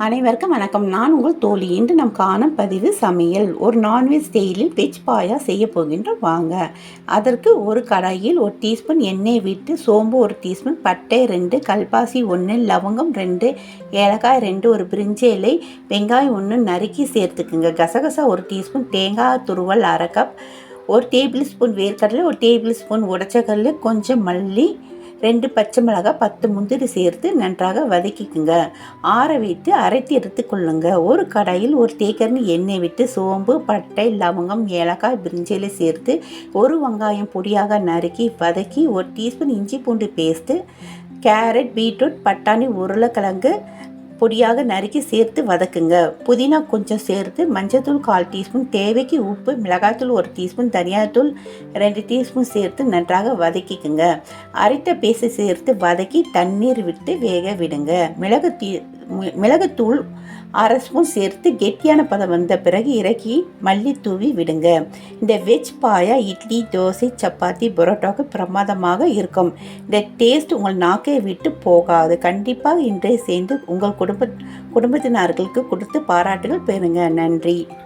அனைவருக்கும் வணக்கம். நான் உங்கள் தோழி. இன்று நம் காணும் பதிவு சமையல். ஒரு நான்வெஜ் ஸ்டைலில் வெஜ் பாயா செய்ய போகின்றோம் வாங்க. அதற்கு ஒரு கடாயில் 1 டீஸ்பூன் எண்ணெய் விட்டு சோம்பு 1 டீஸ்பூன், பட்டை 2, கல்பாசி 1, லவங்கம் 2, ஏலக்காய் 2, ஒரு பிரிஞ்சி இலை, வெங்காயம் 1 நறுக்கி சேர்த்துக்குங்க. கசகசா 1 டீஸ்பூன், தேங்காய் துருவல் 1/2 கப், 1 டேபிள் ஸ்பூன் வேர்க்கடலை, 1 டேபிள் ஸ்பூன் உடைச்சக்கடலை, கொஞ்சம் மல்லி, 2 பச்சை மிளகாய், 10 முந்திரி சேர்த்து நன்றாக வதக்கிக்குங்க. ஆற வைத்து அரைத்து எடுத்துக்கொள்ளுங்க. ஒரு கடாயில் ஒரு தேக்கரண்டி எண்ணெய் விட்டு சோம்பு, பட்டை, லவங்கம், ஏலக்காய், பிரிஞ்சிலை சேர்த்து ஒரு வெங்காயம் பொடியாக நறுக்கி வதக்கி 1 டீஸ்பூன் இஞ்சி பூண்டு பேஸ்ட்டு, கேரட், பீட்ரூட், பட்டாணி, உருளைக்கிழங்கு பொடியாக நறுக்கி சேர்த்து வதக்குங்க. புதினா கொஞ்சம் சேர்த்து மஞ்சள்தூள் 1/4 டீஸ்பூன், தேவைக்கு உப்பு, மிளகாய்த்தூள் 1 டீஸ்பூன், தனியாத்தூள் 2 டீஸ்பூன் சேர்த்து நன்றாக வதக்கிக்குங்க. அரைத்த பேஸ்ட்டை சேர்த்து வதக்கி தண்ணீர் விட்டு வேக விடுங்க. மிளகுத்தூள் 1/2 ஸ்பூன் சேர்த்து கெட்டியான பதம் வந்த பிறகு இறக்கி மல்லி தூவி விடுங்க. இந்த வெஜ் பாயா இட்லி, தோசை, சப்பாத்தி, பரோட்டாவுக்கு பிரமாதமாக இருக்கும். இந்த டேஸ்ட் உங்கள் நாக்கை விட்டு போகாது. கண்டிப்பாக இன்றைய சேர்ந்து உங்கள் குடும்பத்தினர்களுக்கு கொடுத்து பாராட்டுகள் பெறுங்க. நன்றி.